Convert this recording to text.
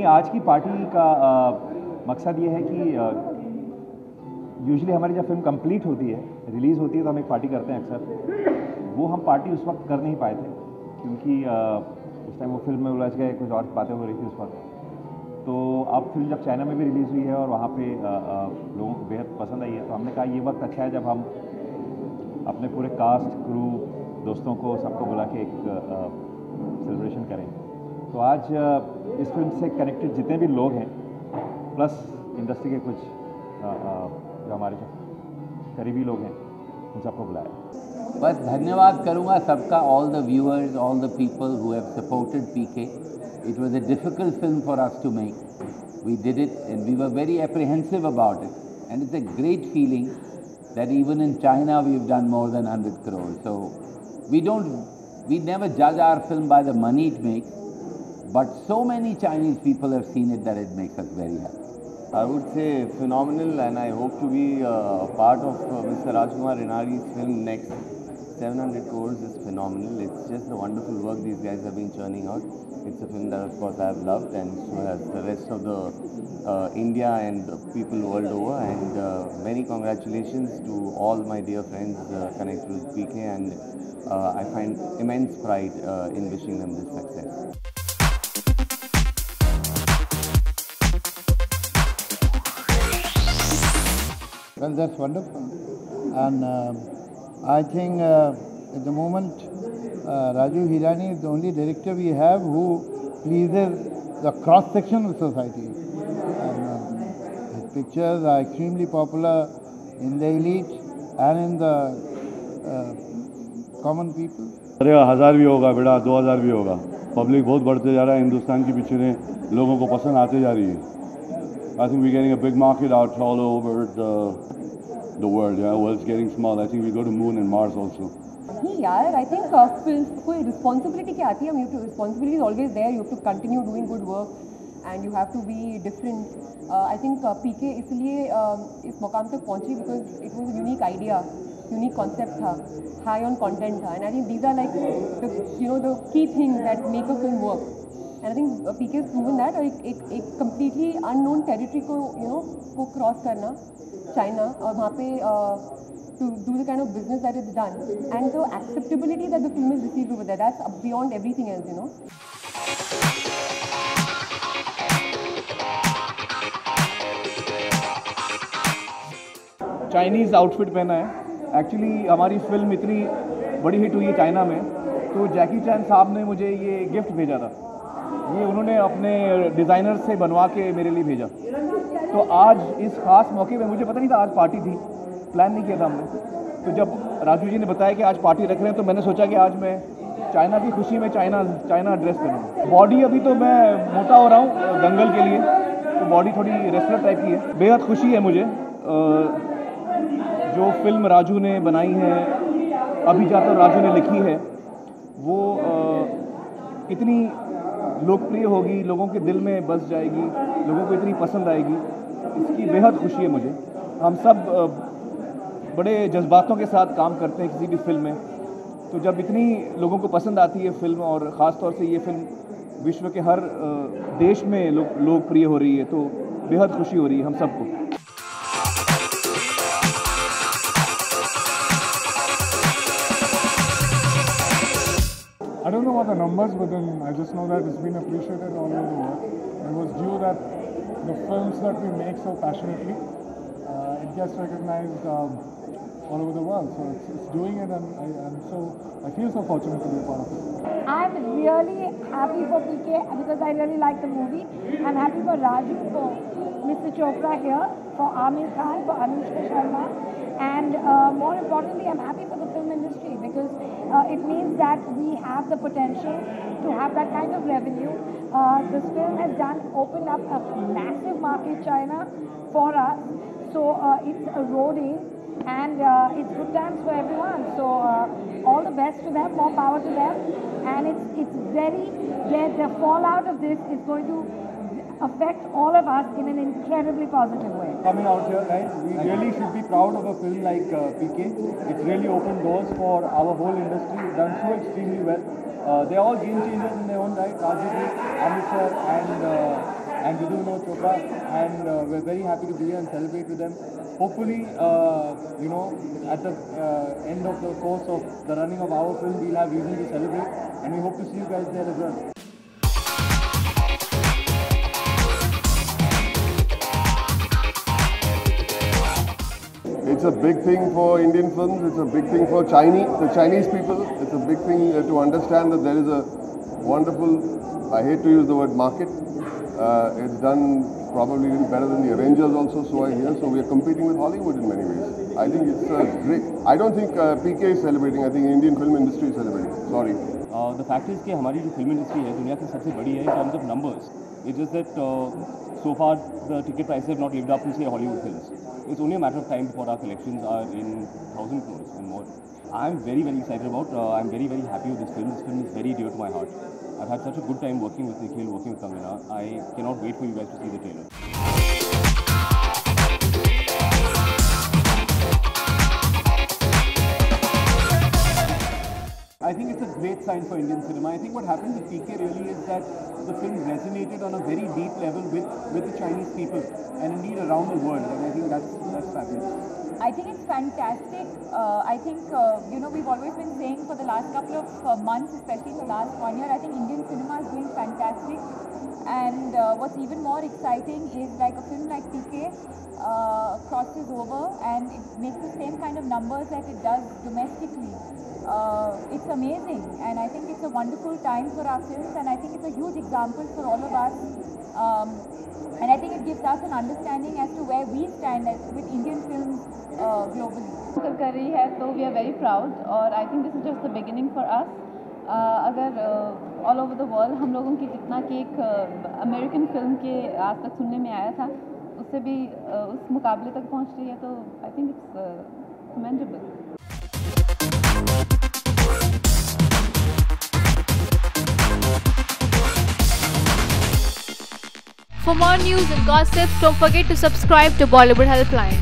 आज की पार्टी का मकसद ये है कि यूजुअली हमारी जब फिल्म कंप्लीट होती है, रिलीज़ होती है, तो हम एक पार्टी करते हैं अक्सर। वो हम पार्टी उस वक्त कर नहीं पाए थे क्योंकि उस टाइम वो फिल्म में उलझ गए, कुछ और बातें हो रही थी उस वक्त। तो अब फिल्म जब चाइना में भी रिलीज़ हुई है और वहाँ पे लोगों को बेहद पसंद आई है, तो हमने कहा ये वक्त अच्छा है जब हम अपने पूरे कास्ट, क्रू, दोस्तों को सबको बुला के एक सेलिब्रेशन करें। तो आज इस फिल्म से कनेक्टेड जितने भी लोग हैं, प्लस इंडस्ट्री के कुछ जो हमारे जो करीबी लोग हैं, उन सबको बुलाया। बस धन्यवाद करूँगा सबका, all the viewers, all the people who have supported PK. It was a difficult film for us to make. We did it and we were very apprehensive about it. And it's a great feeling that even in China we've done more than 100 crores. So we never judge our film by the money it makes, but so many Chinese people have seen it that it makes us very happy. I would say phenomenal, and I hope to be part of Mr. Rajkumar Renari's film next. 700 crores is phenomenal. It's just the wonderful work these guys have been churning out. It's a film that of course I have loved, and so has the rest of the India and the people world over. And many congratulations to all my dear friends connected with PK, and I find immense pride in wishing them this success. Well, that's wonderful. And I think at the moment, Raju Hirani is the only director we have who pleases the cross-section of society. And his pictures are extremely popular in the elite and in the common people. अरे 1000 भी होगा बेटा, 2000 भी होगा। Public बहुत बढ़ते जा रहा है, हिंदुस्तान की पिक्चरें लोगों को पसंद आते जा रही है। I think we're getting a big market out all over the world. Yeah, world's getting small. I think we go to moon and Mars also. यार, I think films कोई responsibility क्या आती है? Responsibility is always there. You have to continue doing good work and you have to be different. I think PK इसलिए इस मुकाम तक पहुंची because it was a unique idea, unique concept था, high on content था, and I think these are like the key things that make a film work. And I think PK has proven that. और एक completely unknown territory को को cross करना, China, और वहाँ पे to do the kind of business that it's done, and the acceptability that the film is received over there, that's beyond everything else, Chinese outfit पहना है। एक्चुअली हमारी film इतनी बड़ी हिट हुई है चाइना में, तो जैकी चैन साहब ने मुझे ये गिफ्ट भेजा था। ये उन्होंने अपने डिज़ाइनर से बनवा के मेरे लिए भेजा। तो आज इस ख़ास मौके पे, मुझे पता नहीं था आज पार्टी थी, प्लान नहीं किया था हमने। तो जब राजू जी ने बताया कि आज पार्टी रख रहे हैं, तो मैंने सोचा कि आज मैं चाइना की खुशी में चाइना ड्रेस पहनूँ। बॉडी अभी तो मैं मोटा हो रहा हूँ दंगल के लिए, तो बॉडी थोड़ी रेसलर टाइप की है। बेहद खुशी है मुझे। जो फिल्म राजू ने बनाई है, अभिजात राजू ने लिखी है, वो इतनी लोकप्रिय होगी, लोगों के दिल में बस जाएगी, लोगों को इतनी पसंद आएगी, इसकी बेहद खुशी है मुझे। हम सब बड़े जज्बातों के साथ काम करते हैं किसी भी फिल्म में, तो जब इतनी लोगों को पसंद आती है फिल्म, और ख़ास तौर से ये फिल्म विश्व के हर देश में लोकप्रिय हो रही है, तो बेहद खुशी हो रही है हम सबको। I don't know what the numbers, but then I just know that it's been appreciated all over the world. It was due that the films that we make so passionately, it gets recognized all over the world. So it's doing it, and I feel so fortunate to be a part of it. I'm really happy for PK because I really like the movie. I'm happy for Raju, for Mr. Chopra here, for Amir Khan, for Anushka Sharma, and more importantly, I'm happy for the film industry because it means that we have the potential to have that kind of revenue. This film has opened up a massive market, China, for us. So it's a roadie, and it's good times for everyone. So all the best to them, more power to them, and the fallout of this is going to affect all of us in an incredibly positive way. Coming out here, right? We really should be proud of a film like PK. It's really opened doors for our whole industry. It's done so extremely well. They're all game changers in their own right. Raju, Amritsar, and Vidhu Vinod Chopra, and we're very happy to be here and celebrate with them. Hopefully, at the end of the course of the running of our film, we'll have reason to celebrate, and we hope to see you guys there as well. It's a big thing for Indian films, it's a big thing for the Chinese people. It's a big thing to understand that there is a wonderful, I hate to use the word market, it's done probably a little better than the Avengers also, so I hear. So we are competing with Hollywood in many ways. I think it's great. I don't think PK is celebrating, I think Indian film industry is celebrating. Sorry. The fact is कि हमारी जो film industry है दुनिया की सबसे बड़ी है in terms of numbers. It's just that so far the ticket prices have not lived up to say Hollywood films. It's only a matter of time before our collections are in 1,000 crores and more. I'm very, very excited about. I'm very, very happy with this film. This film is very dear to my heart. I've had such a good time working with Nikhil, working with Kangana. I cannot wait for you guys to see the trailer. I think it's a great sign for Indian cinema. I think what happened with PK really is that the film resonated on a very deep level with the Chinese people and indeed around the world, and I think that's fabulous. I think it's fantastic. I think, we've always been saying for the last couple of months, especially in the last 1 year, I think Indian cinema is doing fantastic. And what's even more exciting is like a film like PK crosses over and it makes the same kind of numbers that it does domestically. It's amazing, and I think it's a wonderful time for our films, and I think it's a huge example for all of us. And I think it gives us an understanding as to where we stand with Indian films globally. कर रही है तो we are very proud, और I think this is just the beginning for us. अगर all over the world हम लोगों की जितना कि एक अमेरिकन फिल्म के आज तक सुनने में आया था, उससे भी उस मुकाबले तक पहुंच रही है, तो I think it's commendable. For more news and gossips, don't forget to subscribe to Bollywood Helpline.